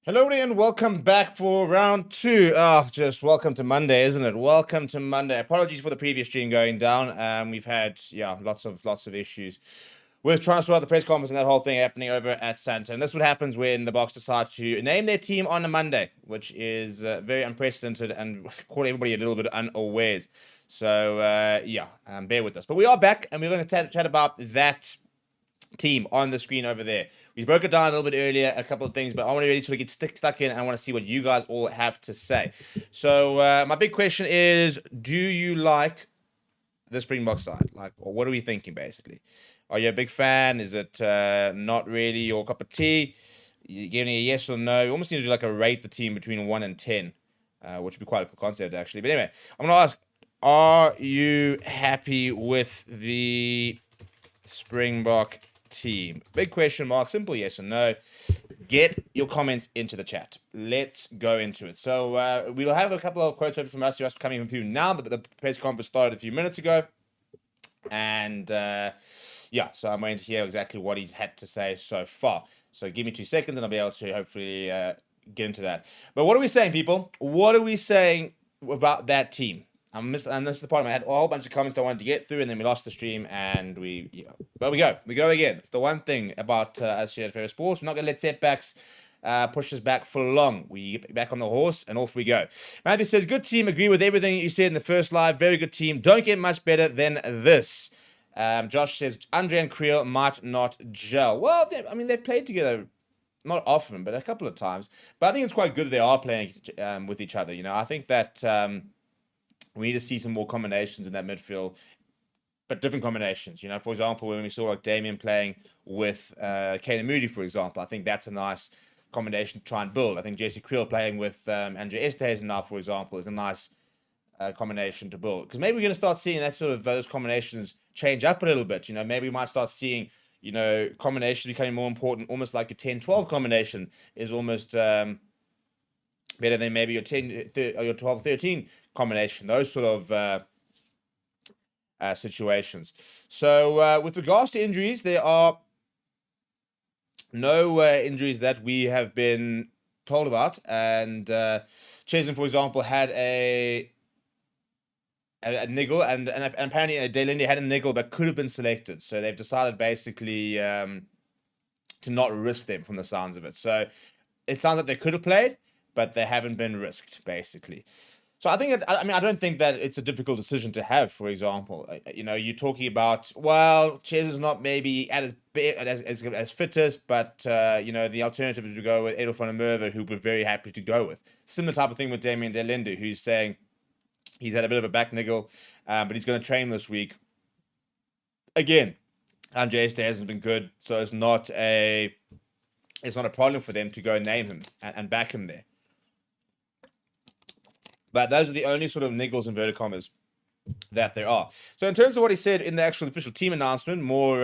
Hello and welcome back for round two. Just welcome to Monday, isn't it? Welcome to Monday. Apologies for the previous stream going down. We've had lots of issues with trying to sort out the press conference and that whole thing happening over at Santa. And this is what happens when the Box decide to name their team on a Monday, which is very unprecedented and caught everybody a little bit unawares. So bear with us. But we are back and we're going to chat about that team on the screen over there. We broke it down a little bit earlier, a couple of things, but I want to really sort of get stuck in and I want to see what you guys all have to say. So my big question is, do you like the Springbok side? Like, or what are we thinking basically? Are you a big fan? Is it not really your cup of tea? You give me a yes or no. You almost need to do like a rate the team between 1 and 10, which would be quite a cool concept actually. But anyway, I'm going to ask, are you happy with the Springbok team? Big question mark, simple yes or no. Get your comments into the chat. Let's go into it. So we'll have a couple of quotes from Rassie Erasmus coming through now. The press conference started a few minutes ago. And so I'm waiting to hear exactly what he's had to say so far. So give me 2 seconds and I'll be able to hopefully get into that. But what are we saying, people? What are we saying about that team? And this is the part I had a whole bunch of comments I wanted to get through, and then we lost the stream, and but we go again. It's the one thing about us here at Fair Sports. We're not going to let setbacks push us back for long. We get back on the horse, and off we go. Matthew says, good team, agree with everything you said in the first live, very good team. Don't get much better than this. Josh says, Andre and Creel might not gel. Well, they've played together not often, but a couple of times. But I think it's quite good that they are playing with each other. I think that we need to see some more combinations in that midfield, but different combinations. For example, when we saw like Damien playing with Kane and Moody, for example, I think that's a nice combination to try and build. I think Jesse Creel playing with Andre Esterhuizen now, for example, is a nice combination to build. Because maybe we're going to start seeing that sort of those combinations change up a little bit. Maybe we might start seeing combinations becoming more important, almost like a 10-12 combination is almost better than maybe your 10 or your 12-13 combination, those sort of situations. So with regards to injuries, there are no injuries that we have been told about. And Chesney, for example, had a niggle, and apparently Delinde had a niggle that could have been selected. So they've decided basically to not risk them from the sounds of it. So it sounds like they could have played, but they haven't been risked, basically. So I think, I don't think that it's a difficult decision to have, for example. You're talking about, well, Ches is not maybe at as fittest, but, the alternative is to go with Adolf van der Merwe, who we're very happy to go with. Similar type of thing with Damien Delinde, who's saying he's had a bit of a back niggle, but he's going to train this week. Again, Andre Esther hasn't been good, so it's not a problem for them to go name him and back him there. But those are the only sort of niggles, inverted commas, that there are. So in terms of what he said in the actual official team announcement, more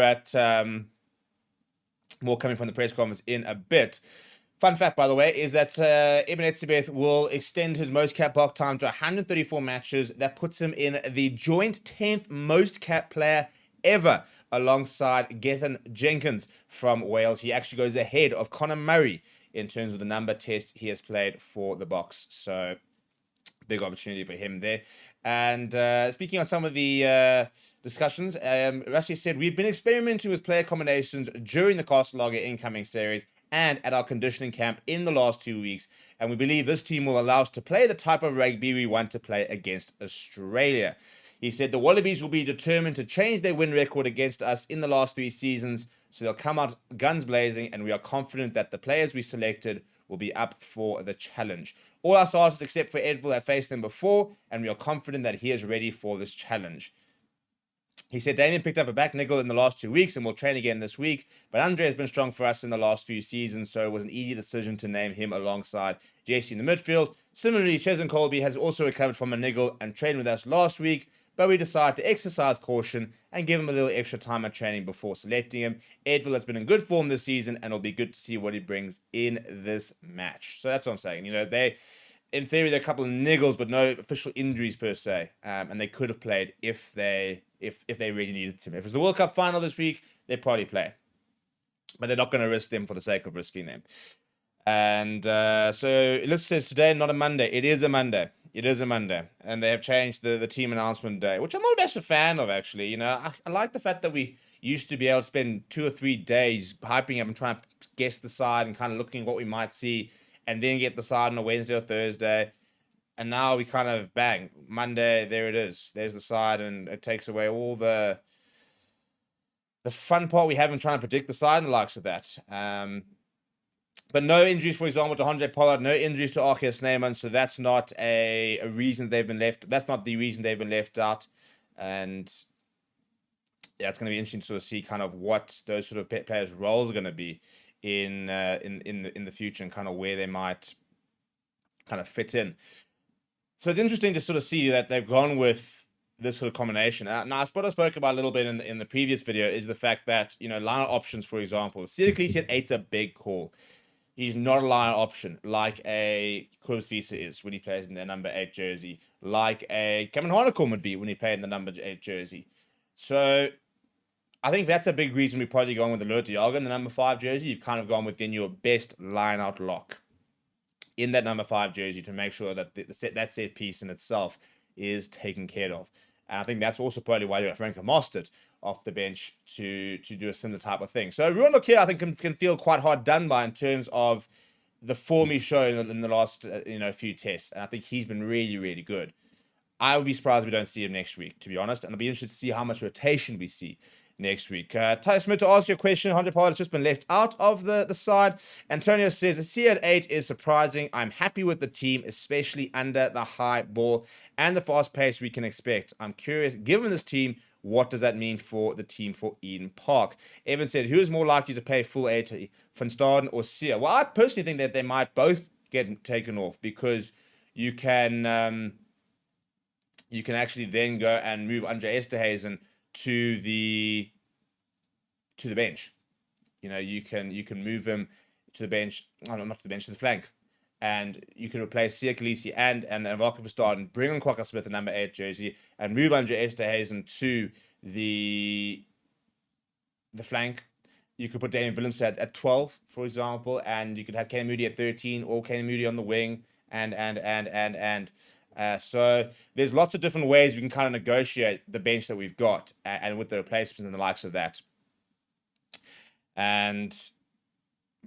coming from the press conference in a bit. Fun fact, by the way, is that Eben Etzebeth will extend his most cap block time to 134 matches. That puts him in the joint 10th most cap player ever, alongside Gethin Jenkins from Wales. He actually goes ahead of Conor Murray in terms of the number of tests he has played for the Box. So big opportunity for him there. And speaking on some of the discussions, Rassie said, we've been experimenting with player combinations during the Castle Lager incoming series and at our conditioning camp in the last 2 weeks, and we believe this team will allow us to play the type of rugby we want to play against Australia. He said the Wallabies will be determined to change their win record against us in the last 3 seasons, so they'll come out guns blazing, and we are confident that the players we selected will be up for the challenge. All our starters except for Edville have faced them before, and we are confident that he is ready for this challenge. He said Damien picked up a back niggle in the last 2 weeks and will train again this week, but Andre has been strong for us in the last few seasons, so it was an easy decision to name him alongside Jesse in the midfield. Similarly, Chesn Colby has also recovered from a niggle and trained with us last week, but we decided to exercise caution and give him a little extra time at training before selecting him. Edville has been in good form this season, and it'll be good to see what he brings in this match. So that's what I'm saying. In theory, there are a couple of niggles, but no official injuries per se, and they could have played if they really needed to. If it was the World Cup final this week, they'd probably play, but they're not going to risk them for the sake of risking them. And so it says today, not a Monday. It is a Monday. It is a Monday. And they have changed the team announcement day, which I'm not the best a fan of, actually. You know, I like the fact that we used to be able to spend 2 or 3 days hyping up and trying to guess the side and kind of looking at what we might see and then get the side on a Wednesday or Thursday. And now we kind of, bang, Monday, there it is. There's the side, and it takes away all the fun part we have in trying to predict the side and the likes of that. But no injuries, for example, to Andre Pollard, no injuries to Archie Snyman, so that's not a reason they've been left. That's not the reason they've been left out. And yeah, it's going to be interesting to sort of see kind of what those sort of players' roles are going to be in the future and kind of where they might kind of fit in. So it's interesting to sort of see that they've gone with this sort of combination. Now, what I spoke about a little bit in the previous video is the fact that, you know, line options, for example, Sirikisi at 8's a big call. He's not a line option like a Kobus Visa is when he plays in the number 8 jersey, like a Cameron Hanekom would be when he played in the number 8 jersey. So I think that's a big reason we've probably gone with the Lote Yaga in the number 5 jersey. You've kind of gone within your best line out lock in that number 5 jersey to make sure that that set piece in itself is taken care of. And I think that's also probably why you got Franco Mostert off the bench to do a similar type of thing. So Ruan Lokia, I think, can feel quite hard done by in terms of the form he's shown in the last few tests. And I think he's been really, really good. I would be surprised if we don't see him next week, to be honest. And I'll be interested to see how much rotation we see next week. Ty Smith, to answer your question, 100 pilots just been left out of the side. Antonio says, a C at 8 is surprising. I'm happy with the team, especially under the high ball and the fast pace we can expect. I'm curious, given this team, what does that mean for the team for Eden Park? Evan said, who is more likely to play full 8, Van Staden or Sia? Well, I personally think that they might both get taken off because you can actually then go and move Andre Esterhuizen to the bench. You know, you can move him to the bench, not to the bench, to the flank. And you can replace Sia Khaleesi and Valka Verstappen, bring on Kwaka Smith, the number 8 jersey, and move Andre Esterhuizen to the flank. You could put Damian Willemse at 12, for example, and you could have Kane Moody at 13 or Kane Moody on the wing, so there's lots of different ways we can kind of negotiate the bench that we've got and with the replacements and the likes of that. And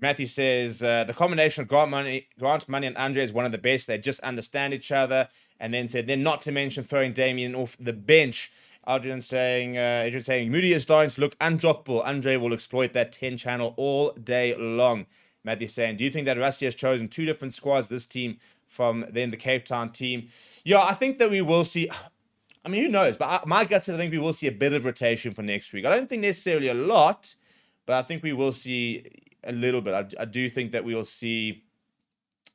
Matthew says, the combination of Grant Money and Andre is one of the best. They just understand each other. And then said, then not to mention throwing Damien off the bench. Adrian saying, Moody is starting to look undroppable. Andre will exploit that 10 channel all day long. Matthew saying, do you think that Rassie has chosen 2 different squads, this team from then the Cape Town team? Yeah, I think that we will see. I mean, who knows? But my gut says I think we will see a bit of rotation for next week. I don't think necessarily a lot, but I think we will see a little bit. I do think that we will see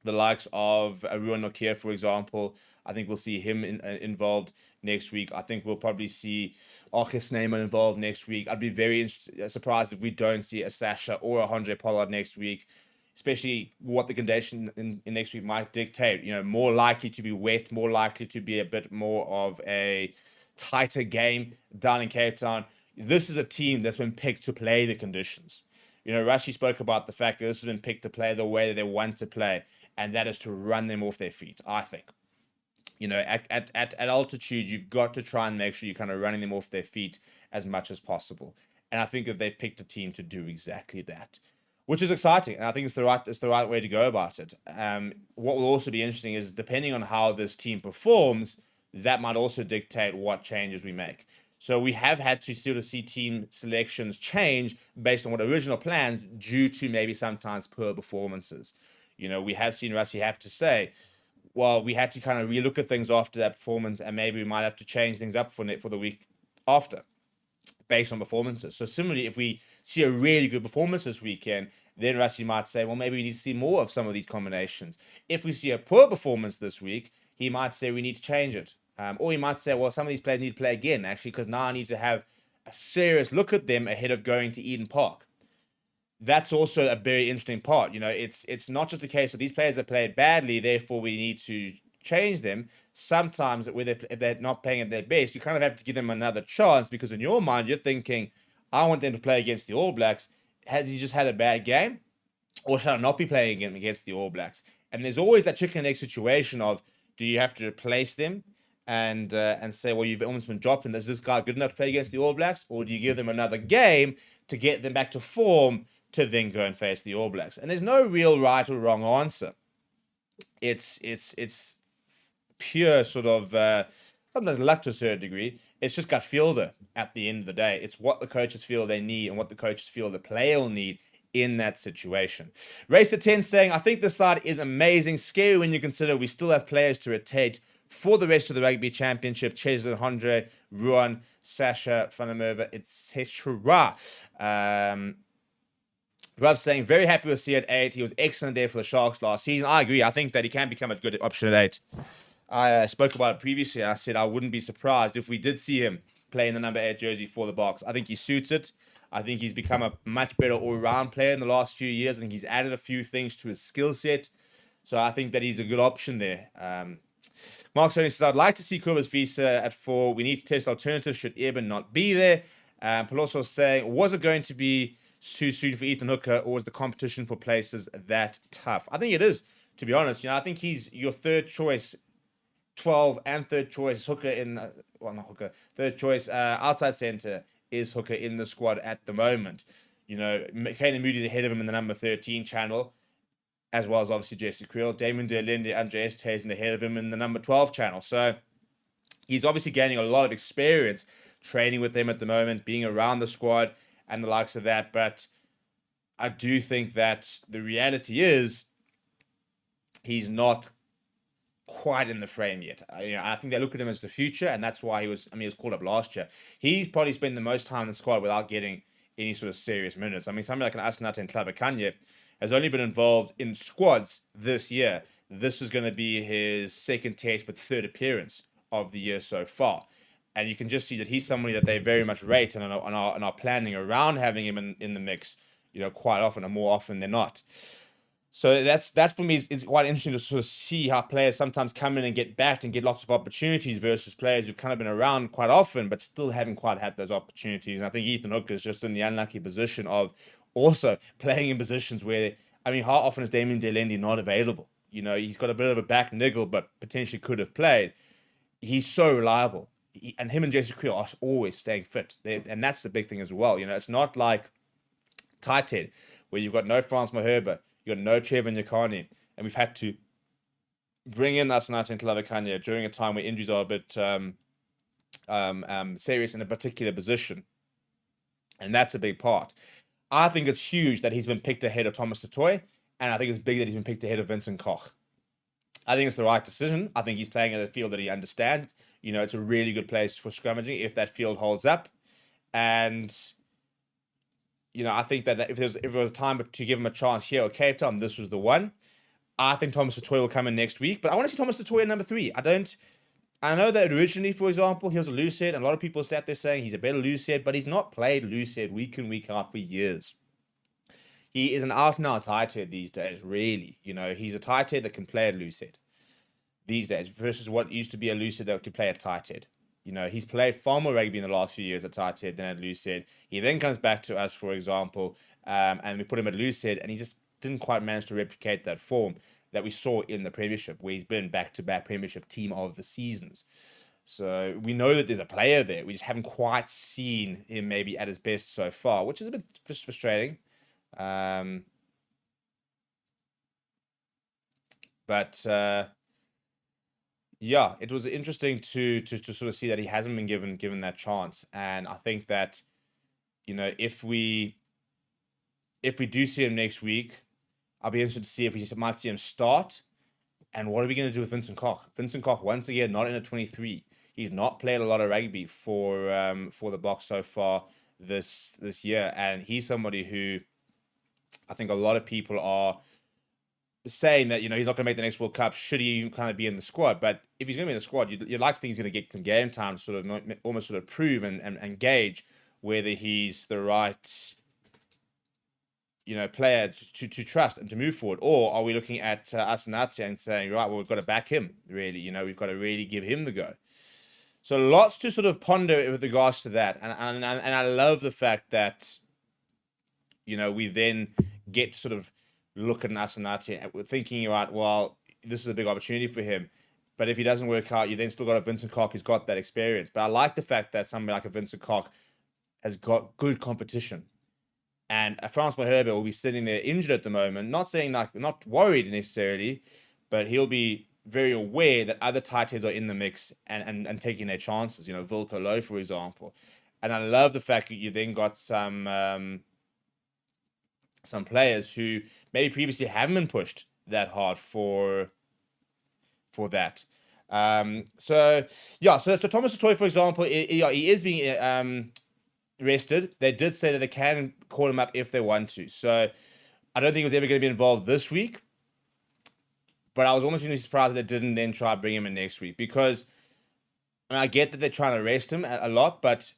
the likes of Ruan Nokia, for example. I think we'll see him involved next week. I think we'll probably see Archie Snyman involved next week. I'd be very surprised if we don't see a Sasha or a Andre Pollard next week, especially what the condition in next week might dictate. You know, more likely to be wet, more likely to be a bit more of a tighter game down in Cape Town. This is a team that's been picked to play the conditions. You know, Rassie spoke about the fact that this has been picked to play the way that they want to play, and that is to run them off their feet, I think. You know, at altitude, you've got to try and make sure you're kind of running them off their feet as much as possible. And I think that they've picked a team to do exactly that, which is exciting. And I think it's the right way to go about it. What will also be interesting is, depending on how this team performs, that might also dictate what changes we make. So we have had to sort of see team selections change based on what original plans due to maybe sometimes poor performances. You know, we have seen Rassie have to say, well, we had to kind of relook at things after that performance, and maybe we might have to change things up for the week after based on performances. So similarly, if we see a really good performance this weekend, then Rassie might say, well, maybe we need to see more of some of these combinations. If we see a poor performance this week, he might say we need to change it. Or he might say, well, some of these players need to play again, actually, because now I need to have a serious look at them ahead of going to Eden Park. That's also a very interesting part. You know, it's not just a case of these players have played badly, therefore we need to change them. Sometimes, if they're not playing at their best, you kind of have to give them another chance, because in your mind, you're thinking, I want them to play against the All Blacks. Has he just had a bad game? or shall I not be playing him against the All Blacks? And there's always that chicken and egg situation of, do you have to replace them and say, well, you've almost been dropped, and is this guy good enough to play against the All Blacks, or do you give them another game to get them back to form to then go and face the All Blacks? And there's no real right or wrong answer. It's pure sort of sometimes luck to a certain degree. It's just gut feel though. At the end of the day, it's what the coaches feel they need and what the coaches feel the player will need in that situation. Racer 10 saying, I think this side is amazing. Scary when you consider we still have players to rotate for the rest of the Rugby Championship. Cheslin, Hondre, Ruan, Sasha, Fanamerva, etc. Rob saying, very happy with C at 8. He was excellent there for the Sharks last season. I agree. I think that he can become a good option at 8. I spoke about it previously, and I said I wouldn't be surprised if we did see him play in the number 8 jersey for the Boks. I think he suits it. I think he's become a much better all-round player in the last few years. I think he's added a few things to his skill set. So I think that he's a good option there. Mark Sony says, I'd like to see Kuba's visa at 4. We need to test alternatives should Eben not be there. Peloso saying, was it going to be too soon for Ethan Hooker, or was the competition for places that tough? I think it is, to be honest. I think he's your third choice 12 and third choice hooker in third choice outside center is Hooker in the squad at the moment. Canan Moody's ahead of him in the number 13 channel, as well as obviously Jesse Creel. Damon De Linde, Andre Esthuizen ahead of him in the number 12 channel. So he's obviously gaining a lot of experience training with them at the moment, being around the squad and the likes of that. But I do think that the reality is he's not quite in the frame yet. I think they look at him as the future, and that's why he was called up last year. He's probably spent the most time in the squad without getting any sort of serious minutes. Somebody like an Asenate and Tlabakanye has only been involved in squads this year. This is going to be his second test, but third appearance of the year so far. And you can just see that he's somebody that they very much rate and are planning around having him in the mix, quite often, and more often than not. So that for me is quite interesting to sort of see how players sometimes come in and get backed and get lots of opportunities versus players who've kind of been around quite often but still haven't quite had those opportunities. And I think Ethan Hooker is just in the unlucky position of also playing in positions where, how often is Damien De Linde not available? He's got a bit of a back niggle but potentially could have played. He's so reliable. And him and Jesse Creel are always staying fit. And that's the big thing as well. It's not like tight head where you've got no Frans Maherba, you got no Trevor Nyakani, and we've had to bring in Asenate and Tlabakanye during a time where injuries are a bit serious in a particular position. And that's a big part. I think it's huge that he's been picked ahead of Thomas Tutoy, and I think it's big that he's been picked ahead of Vincent Koch. I think it's the right decision. I think he's playing at a field that he understands. It's a really good place for scrummaging if that field holds up. And I think that if there was a time to give him a chance here or Cape Town, this was the one. I think Thomas Tutoy will come in next week, but I want to see Thomas Tutoy at number 3. I know that originally, for example, he was a loose head, and a lot of people sat there saying he's a better loose head, but he's not played loose head week in, week out for years. He is an out-and-out tight head these days, really. He's a tight head that can play at loose head these days versus what used to be a loose head that could play at tight head. He's played far more rugby in the last few years at tight head than at loose head. He then comes back to us, for example, and we put him at loose head, and he just didn't quite manage to replicate that form that we saw in the Premiership, where he's been back-to-back Premiership team of the seasons. So we know that there's a player there. We just haven't quite seen him maybe at his best so far, which is a bit frustrating. Yeah, it was interesting to sort of see that he hasn't been given that chance. And I think that, if we do see him next week, I'll be interested to see if we might see him start. And what are we going to do with Vincent Koch? Vincent Koch, once again, not in a 23. He's not played a lot of rugby for the Boks so far this year. And he's somebody who I think a lot of people are saying that, he's not going to make the next World Cup, should he kind of be in the squad. But if he's going to be in the squad, you'd like to think he's going to get some game time to sort of almost sort of prove and gauge whether he's the right, player to trust and to move forward. Or are we looking at Asenate and saying, right, well, we've got to back him, really. We've got to really give him the go. So lots to sort of ponder with regards to that. And I love the fact that, we then get to sort of looking at Asanati and we're thinking about, well, this is a big opportunity for him. But if he doesn't work out, you then still got a Vincent Koch who's got that experience. But I like the fact that somebody like a Vincent Koch has got good competition. And Francois Herbert will be sitting there injured at the moment, not saying like, not worried necessarily, but he'll be very aware that other tight heads are in the mix and taking their chances, you know, Wilco Low, for example. And I love the fact that you then got some players who maybe previously haven't been pushed that hard for that. So Thomas Toy, for example, he is being rested. They did say that they can call him up if they want to. So I don't think he was ever going to be involved this week. But I was almost really surprised that they didn't then try to bring him in next week, because I get that they're trying to rest him a lot, but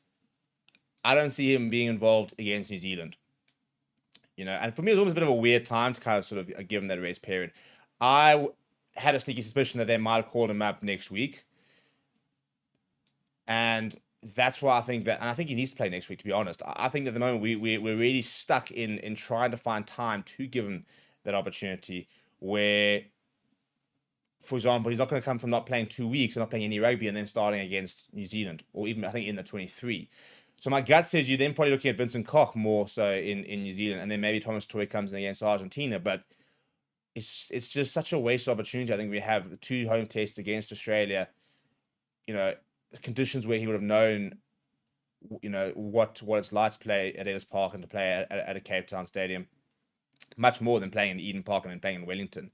I don't see him being involved against New Zealand. You know, and for me, it was almost a bit of a weird time to kind of sort of give him that rest period. I had a sneaky suspicion that they might have called him up next week. And that's why I think that, and I think he needs to play next week, to be honest. I think at the moment we're really stuck in trying to find time to give him that opportunity where, for example, he's not going to come from not playing 2 weeks and not playing any rugby and then starting against New Zealand, or even, I think, in the 23. So my gut says you're then probably looking at Vincent Koch more so in New Zealand, and then maybe Thomas Toy comes in against Argentina. But it's just such a waste of opportunity. I think we have the 2 home tests against Australia, you know, conditions where he would have known, you know, what it's like to play at Ellis Park and to play at a Cape Town stadium, much more than playing in Eden Park and then playing in Wellington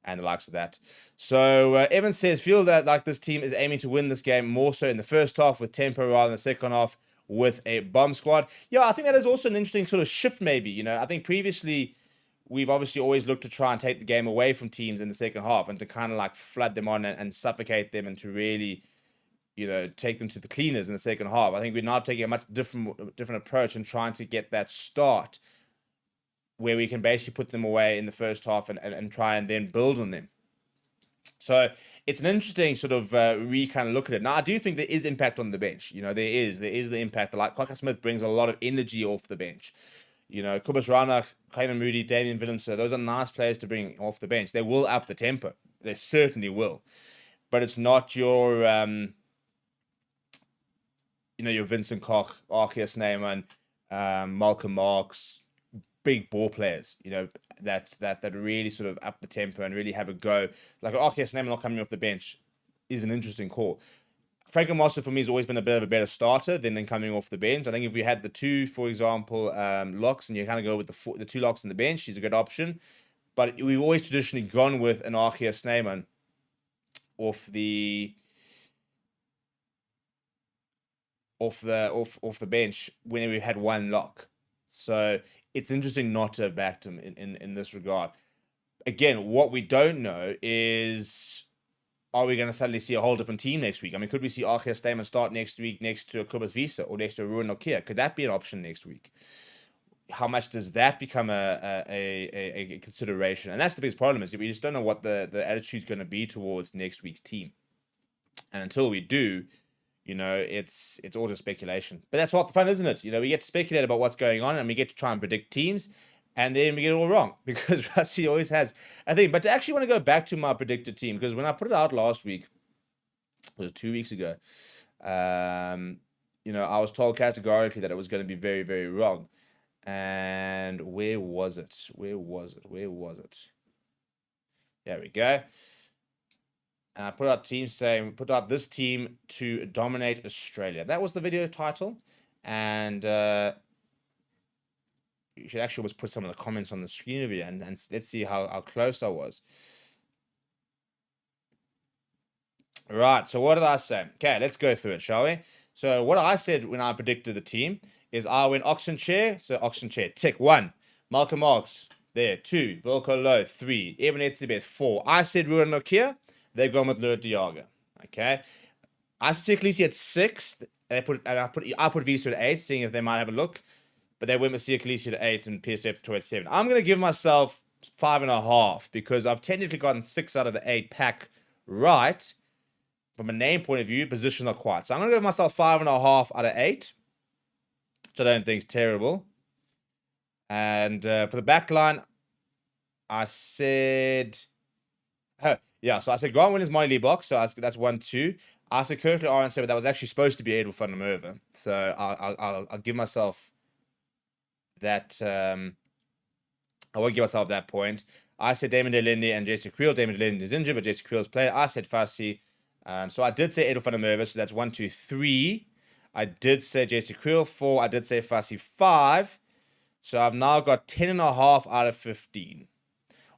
and the likes of that. So Evan says, feel that like this team is aiming to win this game more so in the first half with tempo rather than the second half with a bomb squad. Yeah, I think that is also an interesting sort of shift maybe. You know, I think previously we've obviously always looked to try and take the game away from teams in the second half and to kind of like flood them on and suffocate them and to really, you know, take them to the cleaners in the second half. I think we're now taking a much different approach and trying to get that start where we can basically put them away in the first half and try and then build on them. So it's an interesting sort of kind of look at it. Now, I do think there is impact on the bench. You know, there is the impact. Like Kwaka Smith brings a lot of energy off the bench. You know, Kobus Reinach, Kayman Moody, Damian Willems, those are nice players to bring off the bench. They will up the tempo. They certainly will. But it's not your, you know, your Vincent Koch, Arceus Neyman, Malcolm Marks, big ball players, you know, that really sort of up the tempo and really have a go. Like Arceus Neyman not coming off the bench is an interesting call. Franco Master for me has always been a bit of a better starter than coming off the bench. I think if we had the 2, for example, locks, and you kind of go with the 2 locks on the bench, he's a good option. But we've always traditionally gone with an Arceus Neyman off the bench when we've had 1 lock. So it's interesting not to have backed him in this regard. Again, what we don't know is, are we going to suddenly see a whole different team next week? I mean, could we see Arceus Neyman start next week next to a Kobus Visa or next to a Ruan Nokia? Could that be an option next week? How much does that become a consideration? And that's the biggest problem, is we just don't know what the attitude is going to be towards next week's team. And until we do, you know, it's all just speculation. But that's half the fun, isn't it? You know, we get to speculate about what's going on and we get to try and predict teams, and then we get it all wrong because Rassie always has a thing. But to actually want to go back to my predicted team, because when I put it out last week, it was 2 weeks ago, you know, I was told categorically that it was going to be very, very wrong. And where was it? There we go. And I put out teams saying, put out this team to dominate Australia. That was the video title. And you should actually always put some of the comments on the screen over here, and let's see how close I was. Right, so what did I say? Okay, let's go through it, shall we? So what I said when I predicted the team is I went Oxen Chair. So Oxen Chair, tick 1. Malcolm Marks, there. 2. Wilco Low, 3. Eben Etzebeth, 4. I said Ruan Nokia. They've gone with Lua Diaga. Okay. I said Khaleesi at 6. I put Visa at 8, seeing if they might have a look. But they went with Khaleesi at 8 and PSF to 7. I'm going to give myself 5.5 because I've technically gotten 6 out of the 8 pack right. From a name point of view, positions are quiet. So I'm going to give myself 5.5 out of 8. Which I don't think is terrible. And for the back line, I said, oh, yeah, so I said Grant Williams, Monty Lee Box, so that's 1-2. I said Kirkley Arendse, but that was actually supposed to be Edel van der Merwe. So I'll give myself that. I won't give myself that point. I said Damon DeLinde and Jesse Creel. Damon DeLinde is injured, but Jesse Creel's played. I said Fassi. So I did say Edel van der Merwe, so that's 1, 2, 3. I did say Jesse Creel, 4. I did say Fassi, 5. So I've now got 10.5 out of 15.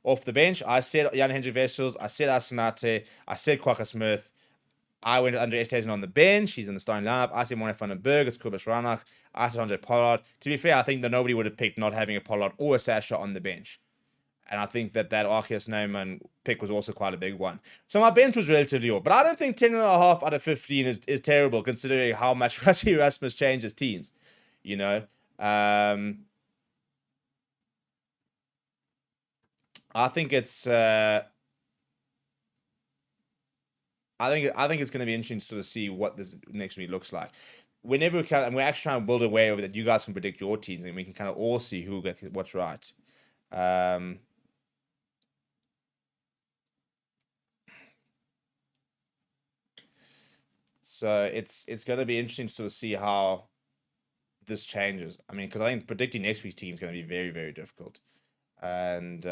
Off the bench, I said Jan Hendrik Wessels. I said Asenate. I said Kwaka Smith. I went Andre Estesen on the bench. He's in the starting lineup. I said Monet van den Berg. It's Kobus Ranach. I said Andre Pollard. To be fair, I think that nobody would have picked not having a Pollard or a Sasha on the bench. And I think that Arceus Neumann pick was also quite a big one. So my bench was relatively off. But I don't think 10.5 out of 15 is terrible, considering how much Rassie Erasmus changes teams. You know? I think it's... I think it's going to be interesting to sort of see what this next week looks like. Whenever we can, and we're actually trying to build a way over that you guys can predict your teams, and we can kind of all see who gets what's right. So it's going to be interesting to sort of see how this changes. I mean, because I think predicting next week's team is going to be very, very difficult. And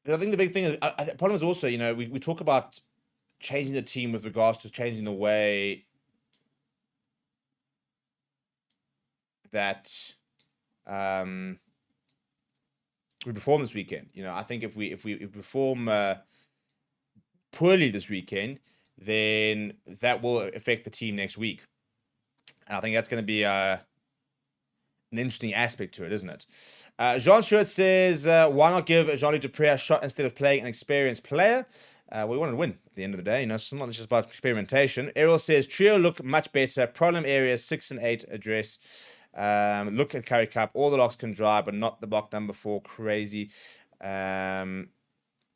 I think the big thing is, the problem is also, you know, we talk about changing the team with regards to changing the way that we perform this weekend. You know, I think if we perform poorly this weekend, then that will affect the team next week. And I think that's going to be an interesting aspect to it, isn't it? Jean Schurt says, why not give Jean-Luc Dupré a shot instead of playing an experienced player? We want to win at the end of the day. You know, it's not just about experimentation. Errol says, trio look much better. Problem areas 6 and 8 address. Look at Curry Cup. All the locks can drive, but not the block number 4. Crazy.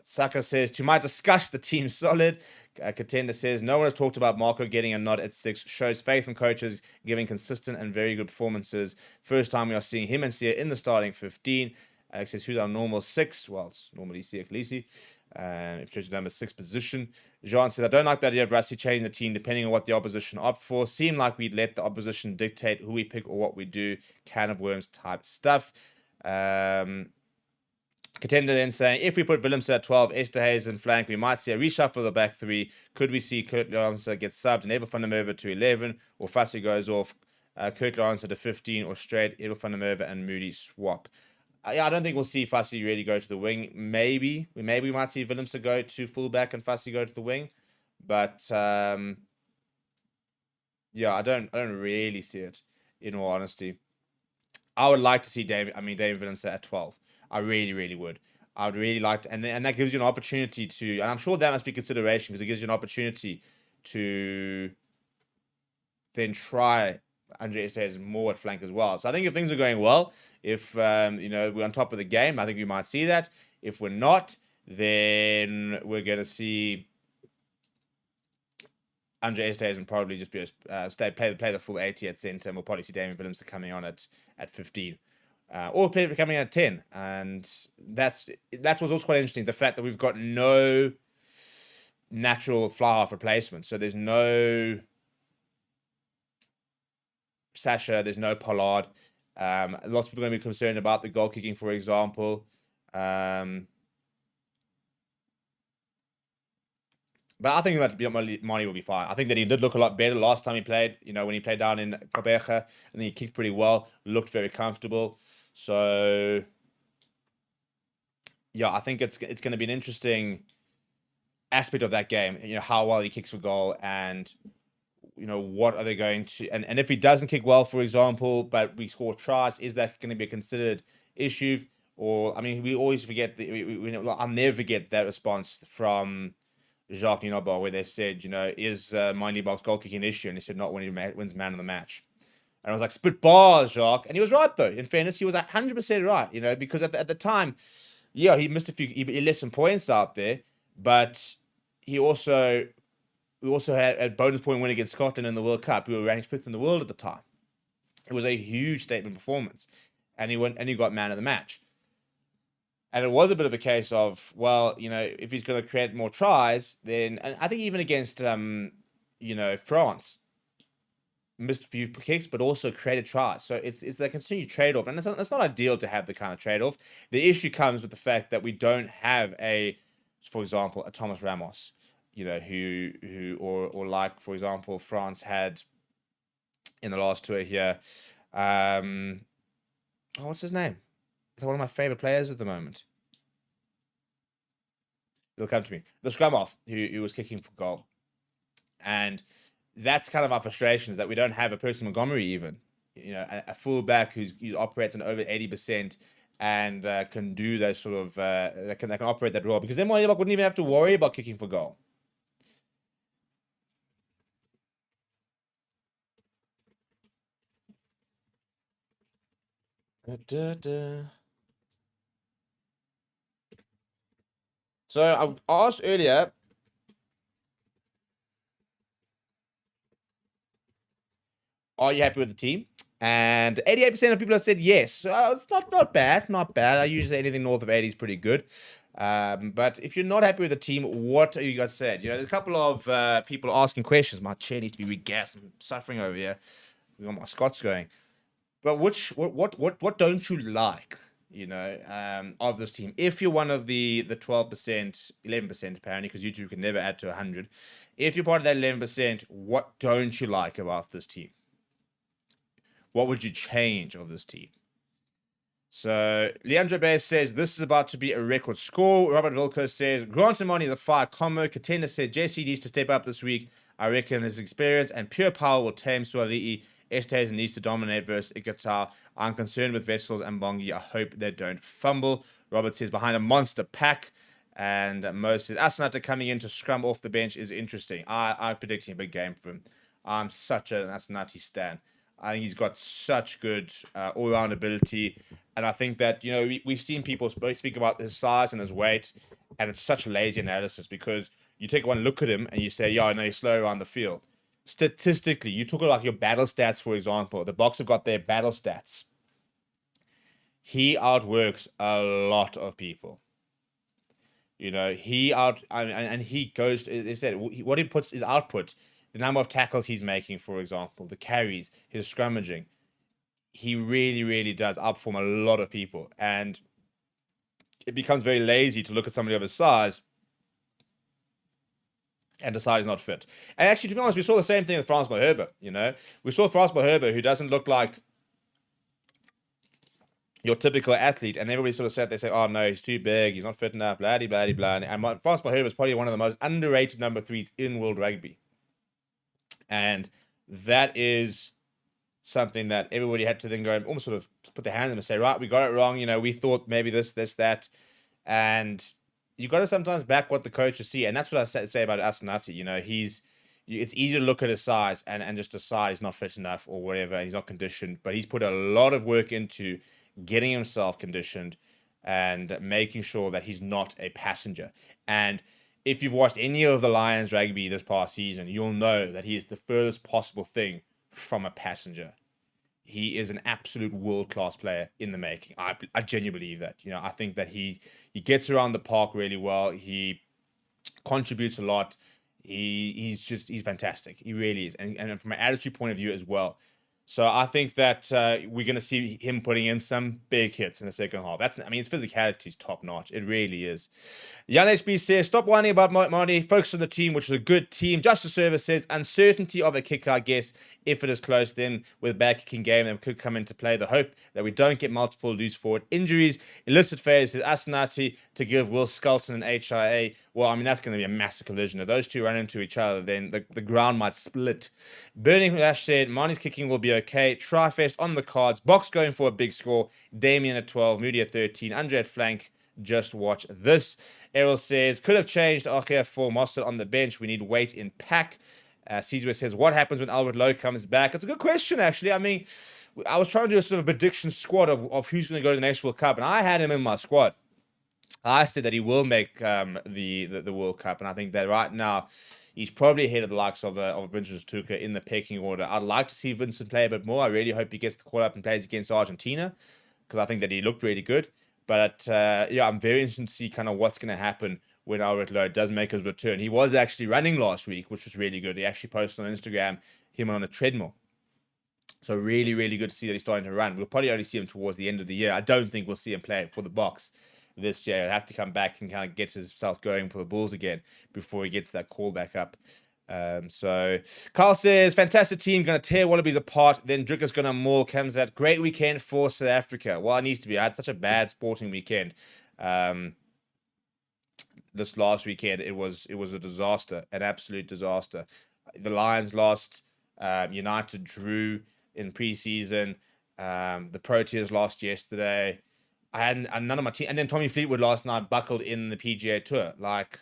Saka says, to my disgust, the team's solid. Contender says, no one has talked about Marco getting a nod at 6. Shows faith from coaches, giving consistent and very good performances. First time we are seeing him and Sia in the starting 15. Alex says, who's our normal 6? Well, it's normally Sia Khaleesi. If chooses number 6 position. Jean says, I don't like the idea of Rassie changing the team depending on what the opposition opt for. Seem like we'd let the opposition dictate who we pick or what we do. Can of worms type stuff. Contender then saying, if we put Willemse at 12, Esterhuis in flank, we might see a reshuffle of the back 3. Could we see Kurt Lawrence get subbed and Edel van der Merwe to 11? Or Fassi goes off, Kurt Lawrence to 15, or straight Edel van der Merwe and Moody swap? Yeah, I don't think we'll see Fassi really go to the wing. Maybe we might see Willemse go to fullback and Fassi go to the wing. But yeah, I don't really see it, in all honesty. I would like to see David Willemse at 12. I really, really would. I would really like to, and that gives you an opportunity to, and I'm sure that must be consideration because it gives you an opportunity to then try Andre Estevez more at flank as well. So I think if things are going well, if you know, we're on top of the game, I think we might see that. If we're not, then we're going to see Andre Estevez and probably just be play the full 80 at centre, and we'll probably see Damien Willemse coming on at 15. Or coming at 10, and that's what's also quite interesting. The fact that we've got no natural fly half replacement, so there's no Sasha, there's no Pollard. Lots of people are going to be concerned about the goal kicking, for example. But I think that Mani will be fine. I think that he did look a lot better last time he played. You know, when he played down in Kobecha, and he kicked pretty well, looked very comfortable. So, yeah, I think it's going to be an interesting aspect of that game. You know, how well he kicks for goal, and you know, what are they going to, and if he doesn't kick well, for example, but we score tries, is that going to be a considered issue? Or, I mean, we always forget I'll never forget that response from Jacques Ninoba, where they said, you know, is Mindy Box goal kicking an issue? And he said, not when he wins man of the match. And I was like, spit bars, Jacques. And he was right, though. In fairness, he was 100% right, you know, because at the time, yeah, he missed a few, he left some points out there, but he also we also had a bonus point win against Scotland in the World Cup. We were ranked 5th in the world at the time. It was a huge statement performance, and he got man of the match. And it was a bit of a case of, well, if he's going to create more tries, then, and I think even against, France, missed a few kicks, but also created tries. So it's the continued trade-off, and it's not ideal to have the kind of trade-off. The issue comes with the fact that we don't have for example, a Thomas Ramos, or like, for example, France had in the last tour here. What's his name? It's one of my favorite players at the moment. It'll come to me. The scrum off, who was kicking for goal. And that's kind of our frustration, is that we don't have a Percy Montgomery even. A fullback who operates on over 80% and can do those sort of, that can operate that role. Because then Springbok wouldn't even have to worry about kicking for goal. So I asked earlier, are you happy with the team? And 88% of people have said yes. So it's not bad, not bad. I usually say anything north of 80 is pretty good. But if you're not happy with the team, what are you guys said? There's a couple of people asking questions. My chair needs to be regassed. I'm suffering over here. We got my Scots going. But what don't you like? Of this team. If you're one of the 12%, 11% apparently, because YouTube can never add to 100. If you're part of that 11%, what don't you like about this team? What would you change of this team? So Leandro Baez says this is about to be a record score. Robert Vilko says Grant Amoni is a fire combo. Katenda said Jesse needs to step up this week. I reckon his experience and pure power will tame Swali'i. Estes needs to dominate versus Ikatar. I'm concerned with Vessels and Bongi. I hope they don't fumble. Robert says behind a monster pack. And Mo says Asanata coming in to scrum off the bench is interesting. I'm predicting a big game for him. I'm such an Asanati stan. I think he's got such good all-round ability. And I think that, we've seen people speak about his size and his weight. And it's such a lazy analysis because you take one look at him and you say, yeah, I know he's slow around the field. Statistically, you talk about your battle stats, for example. The Boks have got their battle stats. He outworks a lot of people. And he goes, as I said, what he puts is output, the number of tackles he's making, for example, the carries, his scrummaging. He really, really does outperform a lot of people. And it becomes very lazy to look at somebody of his size and decide he's not fit. And actually, to be honest, we saw the same thing with Francois Herbert, We saw Francois Herbert, who doesn't look like your typical athlete, and everybody sort of sat there saying, oh, no, he's too big, he's not fit enough, blah, blah, blah. And Francois Herbert is probably one of the most underrated number 3s in World Rugby. And that is something that everybody had to then go and almost sort of put their hands in and say, right, we got it wrong, we thought maybe this, that. And you got to sometimes back what the coaches see, and that's what I say about Asanati. It's easy to look at his size and just decide he's not fit enough or whatever, and he's not conditioned. But he's put a lot of work into getting himself conditioned and making sure that he's not a passenger. And if you've watched any of the Lions rugby this past season, you'll know that he is the furthest possible thing from a passenger. He is an absolute world-class player in the making. I genuinely believe that. I think that he gets around the park really well. He contributes a lot. He's fantastic. He really is. And from an attitude point of view as well. So I think that we're going to see him putting in some big hits in the second half. His physicality is top notch. It really is. Jan HB says, stop whining about Marty. Focus on the team, which is a good team. Justice Service says, uncertainty of a kicker, I guess. If it is close, then with a bad kicking game, that could come into play. The hope that we don't get multiple loose forward injuries. Illicit phase says, Asanati to give Will Skelton an HIA. Well, that's going to be a massive collision. If those two run into each other, then the ground might split. Burning Flash said, Marnie's kicking will be okay. Trifest on the cards. Boks going for a big score. Damien at 12. Moody at 13. Andre at flank. Just watch this. Errol says, could have changed Archer for Mostert on the bench. We need weight in pack. Caesar says, what happens when Albert Lowe comes back? It's a good question, actually. I was trying to do a sort of prediction squad of who's going to go to the next World Cup, and I had him in my squad. I said that he will make the World Cup, and I think that right now He's probably ahead of the likes of Vincent Tuka in the pecking order. I'd like to see Vincent play a bit more. I really hope he gets the call up and plays against Argentina, because I think that he looked really good. But yeah, I'm very interested to see kind of what's going to happen when Albert Lowe does make his return. He was actually running last week, which was really good. He actually posted on Instagram him on a treadmill. So really, really good to see that he's starting to run. We'll probably only see him towards the end of the year. I don't think we'll see him play for the Boks this year. He'll have to come back and kind of get himself going for the Bulls again before he gets that call back up. So Carl says, fantastic team, going to tear Wallabies apart. Then Dricker's going to maul. Comes out, great weekend for South Africa. Well, it needs to be. I had such a bad sporting weekend. This last weekend, it was a disaster, an absolute disaster. The Lions lost. United drew in preseason. The Proteas lost yesterday. I had none of my team, and then Tommy Fleetwood last night buckled in the PGA Tour. Like,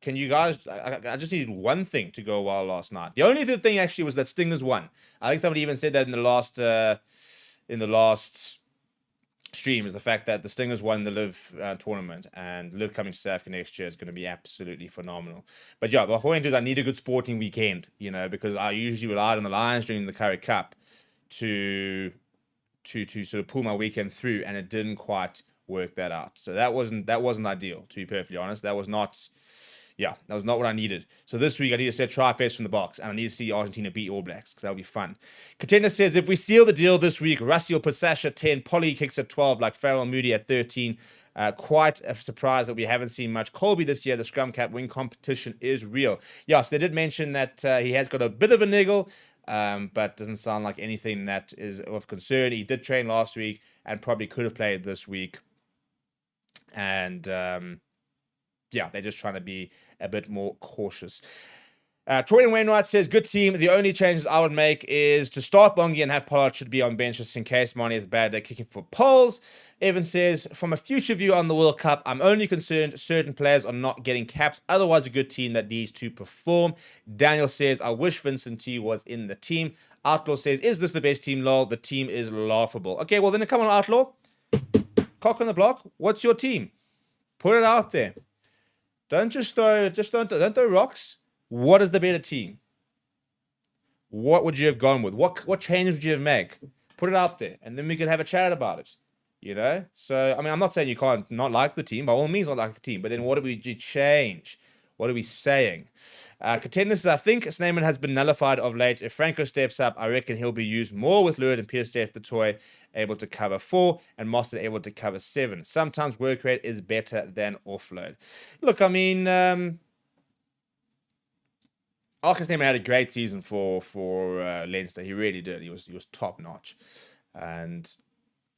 can you guys? I just needed one thing to go well last night. The only thing actually was that Stingers won. I think somebody even said that in the last stream, is the fact that the Stingers won the Live tournament, and Live coming to South Africa next year is going to be absolutely phenomenal. But yeah, the point is I need a good sporting weekend, because I usually relied on the Lions during the Currie Cup to sort of pull my weekend through, and it didn't quite work that out. So that wasn't ideal, to be perfectly honest. That was not what I needed. So this week I need to set try-fest from the Boks, and I need to see Argentina beat All Blacks, because that'll be fun. Contender says, if we seal the deal this week, Rassie will put Sash at 10, Polly kicks at 12, like Farrell Moody at 13. Quite a surprise that we haven't seen much Colby this year. The scrum cap wing competition is real. Yeah, so they did mention that he has got a bit of a niggle, but doesn't sound like anything that is of concern. He did train last week and probably could have played this week. And they're just trying to be a bit more cautious. Troy and Wainwright says, good team. The only changes I would make is to start Bongi and have Pollard should be on bench just in case Money is bad at kicking for poles. Evan says, from a future view on the World Cup, I'm only concerned certain players are not getting caps. Otherwise, a good team that needs to perform. Daniel says, I wish Vincent T was in the team. Outlaw says, is this the best team? Lol, the team is laughable. Okay, well then come on, Outlaw. Cock on the block. What's your team? Put it out there. Don't throw rocks. What is the better team? What would you have gone with? What changes would you have made? Put it out there, and then we can have a chat about it. So I mean, I'm not saying you can't not like the team. By all means, not like the team. But then, what do we change? What are we saying? Contenders, I think Snyman has been nullified of late. If Franco steps up, I reckon he'll be used more with Lewis and Pierce Steph the toy, able to cover 4, and Moss able to cover 7. Sometimes work rate is better than offload. Look, I mean, Arcus Snyman had a great season for Leinster. He really did. He was top notch, and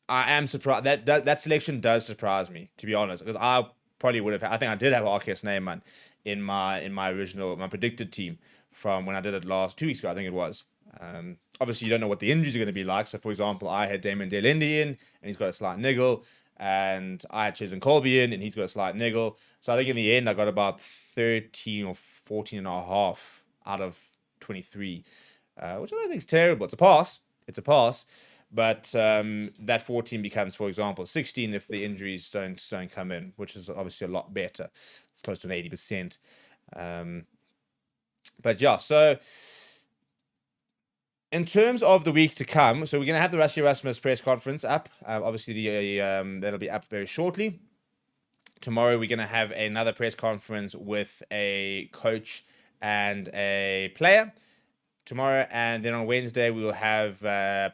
I am surprised that selection does surprise me, to be honest, because I probably would have. I think I did have Arcus Snyman in my predicted team from when I did it 2 weeks ago, I think it was. Obviously, you don't know what the injuries are going to be like. So, for example, I had Damon Delindi in, and he's got a slight niggle. And I had Chesn Colby in, and he's got a slight niggle. So I think in the end, I got about 13 or 14 and a half out of 23, which I don't think is terrible. It's a pass. But that 14 becomes, for example, 16 if the injuries don't come in, which is obviously a lot better. It's close to an 80%. But yeah, so in terms of the week to come, so we're going to have the Rassie Erasmus press conference up. Obviously, that'll be up very shortly. Tomorrow, we're going to have another press conference with a coach and a player. Tomorrow, and then on Wednesday, we will have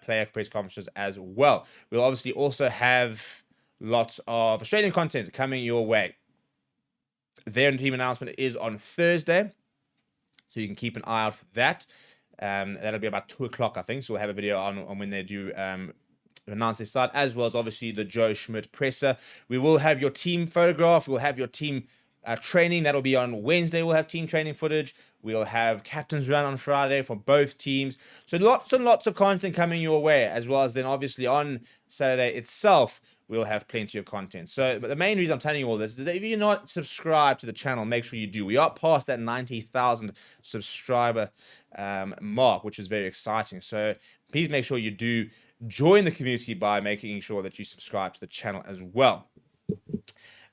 player press conferences as well. We'll obviously also have lots of Australian content coming your way. Their team announcement is on Thursday, so you can keep an eye out for that. That'll be about 2 o'clock, I think, so we'll have a video on when they do announce their start, as well as obviously the Joe Schmidt presser. We will have your team photograph. We'll have your team training. That'll be on Wednesday. We'll have team training footage. We'll have captain's run on Friday for both teams. So lots and lots of content coming your way, as well as then obviously on Saturday itself, we'll have plenty of content. So, but the main reason I'm telling you all this is that if you're not subscribed to the channel, make sure you do. We are past that 90,000 subscriber mark, which is very exciting. So please make sure you do join the community by making sure that you subscribe to the channel as well.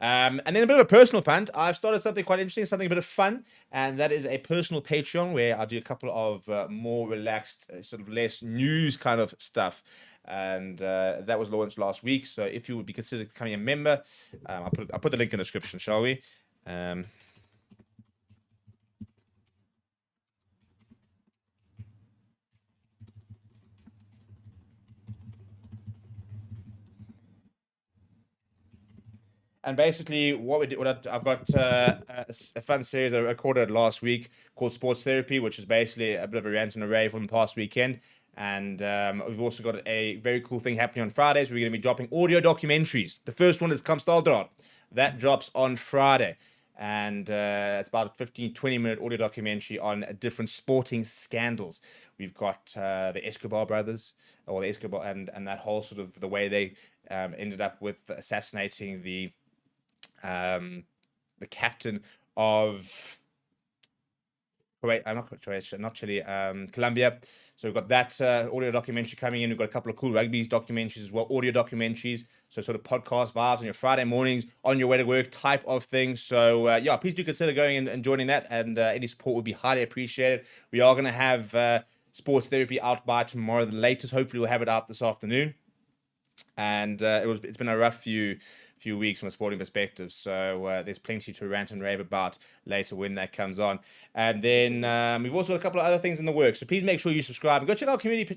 And then a bit of a personal punt. I've started something quite interesting, something a bit of fun, and that is a personal Patreon where I do a couple of more relaxed, sort of less news kind of stuff. And that was launched last week. So if you would be considered becoming a member, I'll put the link in the description, shall we? And basically, I've got a fun series I recorded last week called Sports Therapy, which is basically a bit of a rant and a rave from the past weekend. And we've also got a very cool thing happening on Fridays. We're going to be dropping audio documentaries. The first one is Kamstaldrat. That drops on Friday. And it's about a 20 minute audio documentary on different sporting scandals. We've got the Escobar brothers, or the Escobar, and that whole sort of the way they ended up with assassinating the captain of Croatia, not Chile, Colombia. So we've got that audio documentary coming in. We've got a couple of cool rugby documentaries as well, audio documentaries. So sort of podcast vibes on your Friday mornings, on your way to work type of thing. So yeah, please do consider going and joining that. And any support would be highly appreciated. We are going to have Sports Therapy out by tomorrow, the latest. Hopefully we'll have it out this afternoon. And it's been a rough few weeks from a sporting perspective, so there's plenty to rant and rave about later when that comes on. And then we've also got a couple of other things in the works, so please make sure you subscribe and go check out our community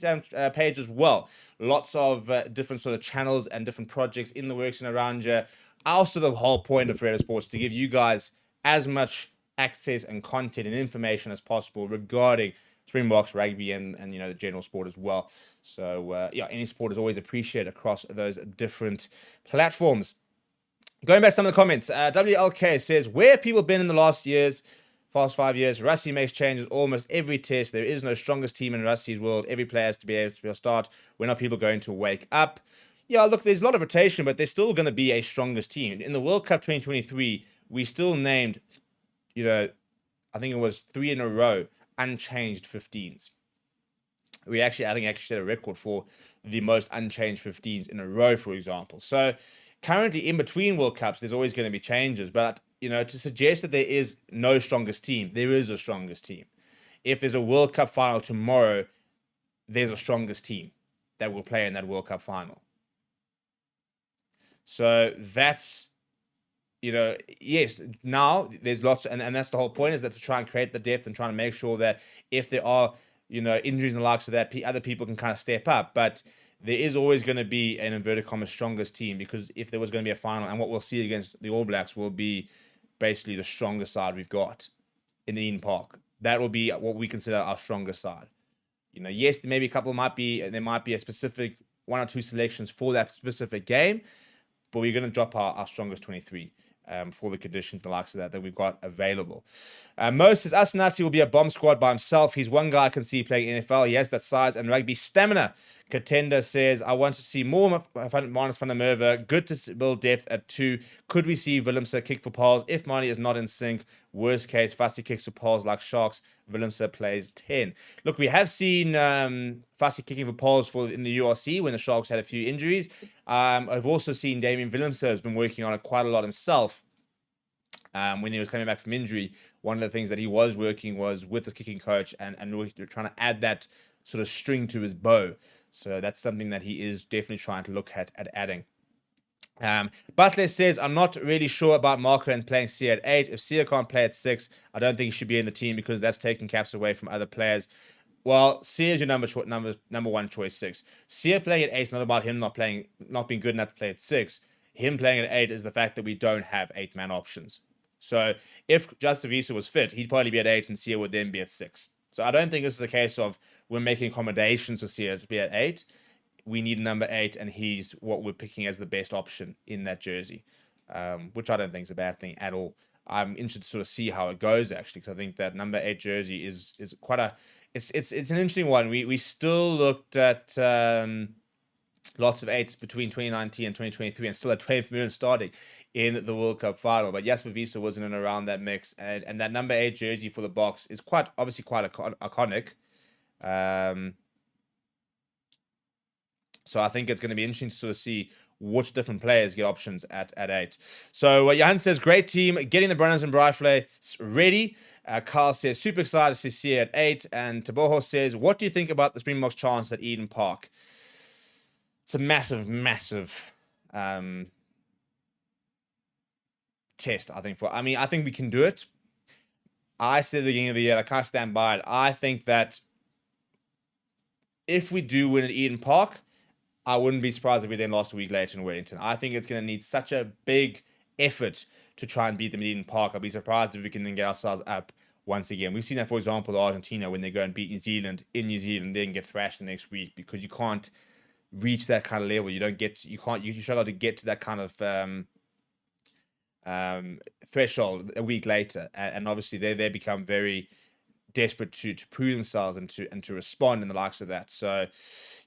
page as well. Lots of different sort of channels and different projects in the works and around you. Our sort of whole point of Ferreira Sports is to give you guys as much access and content and information as possible regarding Springboks, rugby, and the general sport as well. So yeah, any support is always appreciated across those different platforms. Going back to some of the comments, WLK says, where have people been in the past 5 years? Rassie makes changes almost every test. There is no strongest team in Rassie's world. Every player has to be able to start. When are people going to wake up? Yeah, look, there's a lot of rotation, but there's still going to be a strongest team. In the World Cup 2023, we still named, I think it was 3 in a row, unchanged 15s. I think actually set a record for the most unchanged 15s in a row, for example. So currently in between World Cups, there's always going to be changes. But, to suggest that there is no strongest team, there is a strongest team. If there's a World Cup final tomorrow, there's a strongest team that will play in that World Cup final. So that's, yes, now there's lots, and that's the whole point, is that to try and create the depth and trying to make sure that if there are, injuries and the likes of that, other people can kind of step up. But there is always going to be an inverted commas strongest team, because if there was going to be a final, and what we'll see against the All Blacks will be basically the strongest side we've got in the Eden Park. That will be what we consider our strongest side. Yes, there might be a specific 1 or 2 selections for that specific game, but we're going to drop our strongest 23 for the conditions, the likes of that we've got available. Mo says, Asanati will be a bomb squad by himself. He's one guy I can see playing NFL. He has that size and rugby stamina. Contender says, I want to see more Marnus van der Merwe. Good to build depth at 2. Could we see Willemse kick for poles? If Marnie is not in sync, worst case, Fassi kicks for poles like Sharks. Willemse plays 10. Look, we have seen Fassi kicking for poles in the URC when the Sharks had a few injuries. I've also seen Damien Willemse has been working on it quite a lot himself. When he was coming back from injury, one of the things that he was working was with the kicking coach and really trying to add that sort of string to his bow. So that's something that he is definitely trying to look at adding. Butler says, I'm not really sure about Marco and playing Sia at 8. If Sia can't play at 6, I don't think he should be in the team, because that's taking caps away from other players. Well, Sia is your number one choice 6. Sia playing at 8 is not about him not being good enough to play at 6. Him playing at 8 is the fact that we don't have 8-man options. So if Justin Visa was fit, he'd probably be at 8 and Sia would then be at 6. So I don't think this is a case of we're making accommodations for Sia to be at 8. We need a number 8, and he's what we're picking as the best option in that jersey, which I don't think is a bad thing at all. I'm interested to sort of see how it goes, actually, because I think that number 8 jersey is quite it's an interesting one. We still looked at lots of 8s between 2019 and 2023, and still had 12 million starting in the World Cup final. But Jasper Wiese wasn't in around that mix, and that number 8 jersey for the Boks is obviously quite iconic. So I think it's going to be interesting to sort of see which different players get options at 8. So Johan says, great team, getting the Branners and Brightflay ready. Carl says, super excited to see you at 8. And Taboho says, what do you think about the Springboks chance at Eden Park? It's a massive, massive test, I think. I think we can do it. I said at the beginning of the year, I can't stand by it. I think that if we do win at Eden Park, I wouldn't be surprised if we then lost a week later in Wellington. I think it's going to need such a big effort to try and beat them at Eden Park. I'll be surprised if we can then get ourselves up once again. We've seen that, for example, with Argentina, when they go and beat New Zealand in New Zealand, then get thrashed the next week because you can't reach that kind of level. You struggle to get to that kind of threshold a week later. And obviously they become very desperate to prove themselves and to respond in the likes of that. So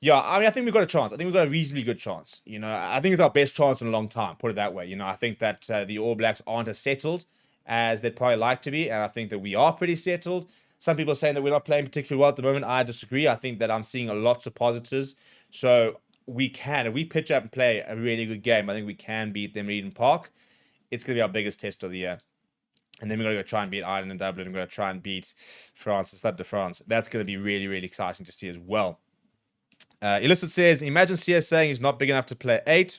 yeah, I think we've got a chance. I think we've got a reasonably good chance. I think it's our best chance in a long time, put it that way. I think that the All Blacks aren't as settled as they'd probably like to be, and I think that we are pretty settled. Some people are saying that we're not playing particularly well at the moment. I disagree. I think that I'm seeing lots of positives. So if we pitch up and play a really good game, I think we can beat them at Eden Park. It's going to be our biggest test of the year. And then we're going to go try and beat Ireland and Dublin. We're going to try and beat France, Stade de France. That's going to be really, really exciting to see as well. Illicit says, imagine CS saying he's not big enough to play 8.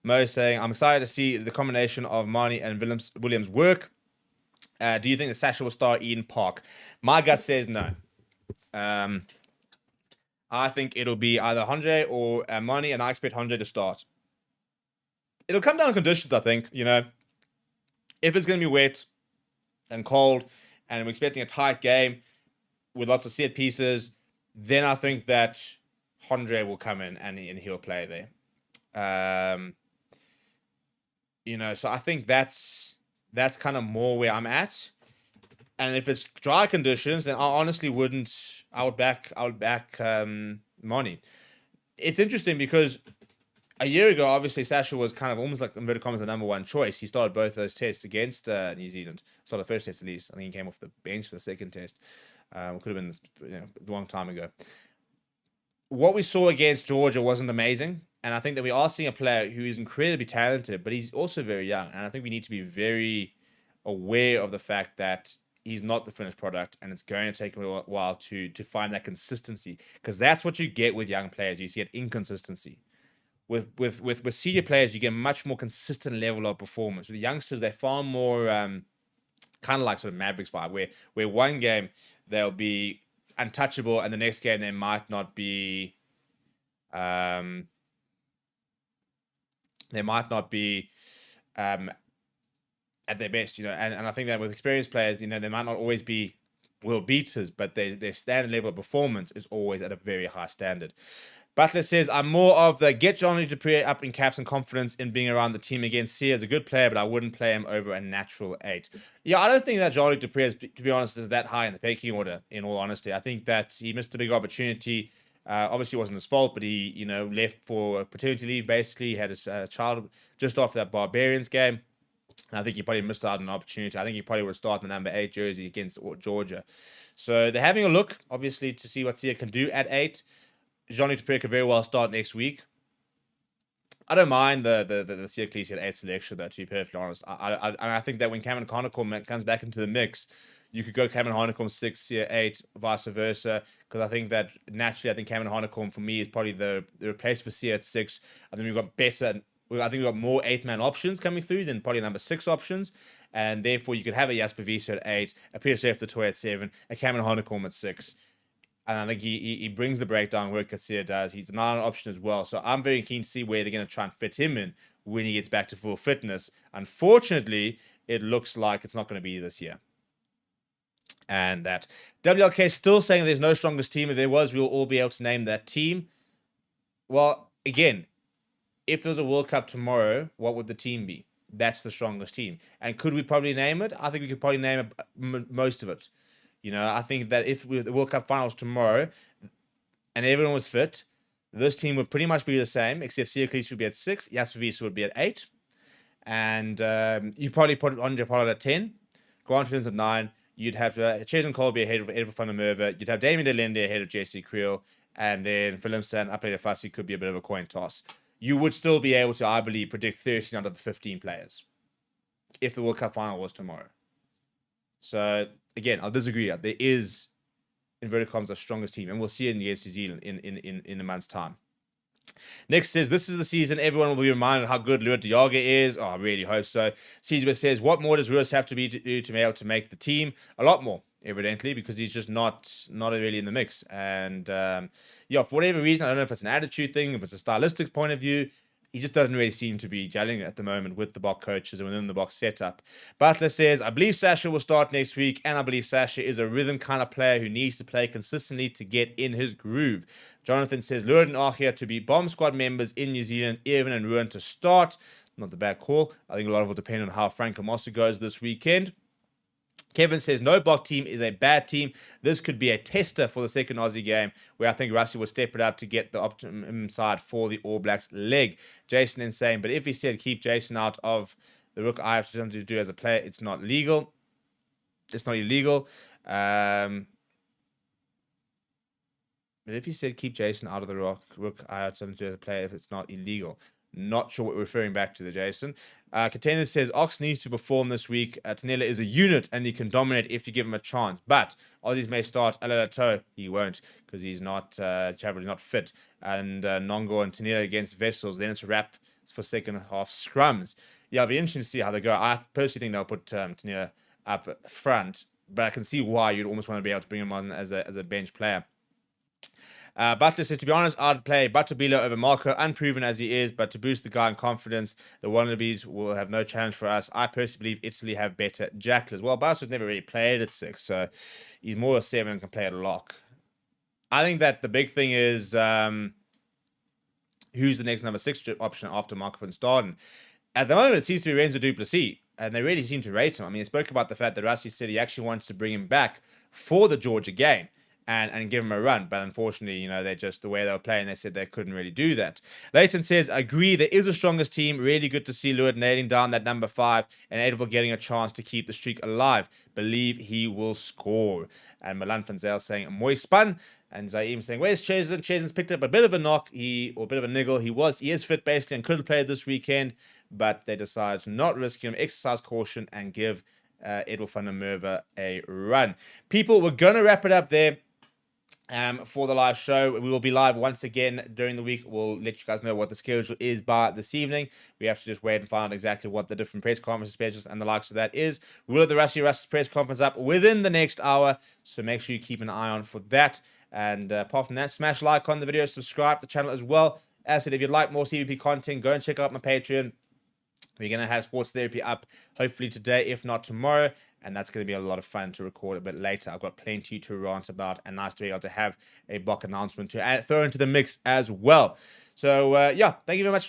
Mo saying, I'm excited to see the combination of Marnie and Williams work. Do you think that Sasha will start Eden Park? My gut says no. I think it'll be either Andre or Marnie, and I expect Andre to start. It'll come down to conditions, I think. If it's going to be wet and cold and we're expecting a tight game with lots of set pieces, then I think that Andre will come in and he'll play there. So I think that's kind of more where I'm at. And if it's dry conditions, then I honestly wouldn't. I would back Moni. It's interesting because a year ago, obviously, Sasha was kind of almost like, inverted commas, the number one choice. He started both those tests against New Zealand. Started the first test at least. I think he came off the bench for the second test. Could have been a long time ago. What we saw against Georgia wasn't amazing. And I think that we are seeing a player who is incredibly talented, but he's also very young. And I think we need to be very aware of the fact that he's not the finished product, and it's going to take him a while to find that consistency. Because that's what you get with young players. You see inconsistency. With senior players, you get a much more consistent level of performance. With youngsters, they're far more kind of like sort of Mavericks vibe, where one game they'll be untouchable, and the next game they might not be at their best, and I think that with experienced players, they might not always be world beaters, but their standard level of performance is always at a very high standard. Butler says, I'm more of the get Johnny du Preez up in caps and confidence in being around the team again. Sia is a good player, but I wouldn't play him over a natural 8. Yeah, I don't think that Johnny du Preez, to be honest, is that high in the pecking order, in all honesty. I think that he missed a big opportunity. Obviously, it wasn't his fault, but he, left for paternity leave, basically. He had his child just after that Barbarians game. And I think he probably missed out on an opportunity. I think he probably would start the number 8 jersey against Georgia. So they're having a look, obviously, to see what Sia can do at 8. Johnny du Preez could very well start next week. I don't mind the Sia Khaleesi at 8 selection, though, to be perfectly honest. I think that when Cameron Hanekom comes back into the mix, you could go Cameron Hanekom 6, Sia 8, vice versa. Because I think that naturally, Cameron Hanekom for me is probably the replace for Sia at 6. I think we've got better. I think we've got more 8-man options coming through than probably number 6 options. And therefore, you could have a Jasper Wiese at 8, a PSF the toy at 7, a Cameron Hanekom at 6. And I think he brings the breakdown work Cassia does. He's another option as well. So I'm very keen to see where they're going to try and fit him in when he gets back to full fitness. Unfortunately, it looks like it's not going to be this year. And that WLK is still saying there's no strongest team. If there was, we'll all be able to name that team. Well, again, if there was a World Cup tomorrow, what would the team be? That's the strongest team. And could we probably name it? I think we could probably name most of it. I think that if we were the World Cup finals tomorrow and everyone was fit, this team would pretty much be the same, except Sia Khaleesi would be at 6, Jasper Wiese would be at 8. And you probably put Andre Pollard at 10, Grant Williams at 9. You'd have Cheslin Colby ahead of Edward van der Merwe. You'd have Damien de Lende ahead of JC Creel. And then Philipson, Upland Fassi could be a bit of a coin toss. you would still be able to, I believe, predict 13 out of the 15 players if the World Cup final was tomorrow. So, again, I'll disagree. There is, inverted commas, the strongest team, and we'll see it against New Zealand in a month's time. Next says, this is the season everyone will be reminded how good Luat Diaga is. Oh, I really hope so. Caesar says, what more does Ruiz have to do to be able to make the team? A lot more, evidently, because he's just not really in the mix. And, yeah, for whatever reason, I don't know if it's an attitude thing, if it's a stylistic point of view, he just doesn't really seem to be gelling at the moment with the box coaches and within the box setup. Butler says, I believe Sasha will start next week, and I believe Sasha is a rhythm kind of player who needs to play consistently to get in his groove. Jonathan says, Lured and Archia to be bomb squad members in New Zealand, Irvin and Ruan to start. Not the bad call. I think a lot of it will depend on how Franco Mossa goes this weekend. Kevin says, no Bok team is a bad team. This could be a tester for the second Aussie game, where I think Rassie will step it up to get the optimum side for the All Blacks leg. Jason then saying, but if he said keep Jason out of the Rook, I have something to do as a player. It's not legal. It's not illegal. But if he said keep Jason out of the Rook, I have something to do as a player if it's not illegal. Not sure what we're referring back to there, Jason. Contender says, Ox needs to perform this week. Tanela is a unit and he can dominate if you give him a chance. But Aussies may start Alalato. He won't because he's not not fit. And Nongo and Tanela against Vessels. Then it's a wrap for second half scrums. Yeah, it'll be interesting to see how they go. I personally think they'll put Tanela up front. But I can see why you'd almost want to be able to bring him on as a bench player. Butler says, to be honest, I'd play Butterbila over Marco, unproven as he is, but to boost the guy in confidence, the wannabes will have no challenge for us. I personally believe Italy have better jacklers. Well, Butler's never really played at 6, so he's more a 7 and can play at a lock. I think that the big thing is who's the next number 6 option after Marco van Staden. At the moment, it seems to be Renzo Duplessis, and they really seem to rate him. I mean, they spoke about the fact that Rassie said he actually wants to bring him back for the Georgia game. And give him a run. But unfortunately, they just, the way they were playing, they said they couldn't really do that. Leighton says, agree, there is a strongest team. Really good to see Luat nailing down that number 5 and Edelville getting a chance to keep the streak alive. Believe he will score. And Milan van Zyl saying, mooi span. And Zaim saying, where's Cheslin? Cheslin's picked up a bit of a knock, or a bit of a niggle. He is fit basically and could have played this weekend, but they decided to not risk him, exercise caution, and give Edel van der Merwe a run. People, we're going to wrap it up there. For the live show. We will be live once again during the week. We'll let you guys know what the schedule is by this evening. We have to just wait and find out exactly what the different press conference schedules and the likes of that is. We will have the Rassie Erasmus press conference up within the next hour, so make sure you keep an eye on for that. And apart from that, smash like on the video, subscribe to the channel as well. As I said, if you'd like more Stevie P content, go and check out my Patreon. We're going to have Sports Therapy up hopefully today, if not tomorrow. And that's going to be a lot of fun to record a bit later. I've got plenty to rant about, and nice to be able to have a Bok announcement to throw into the mix as well. So, yeah, thank you very much for joining.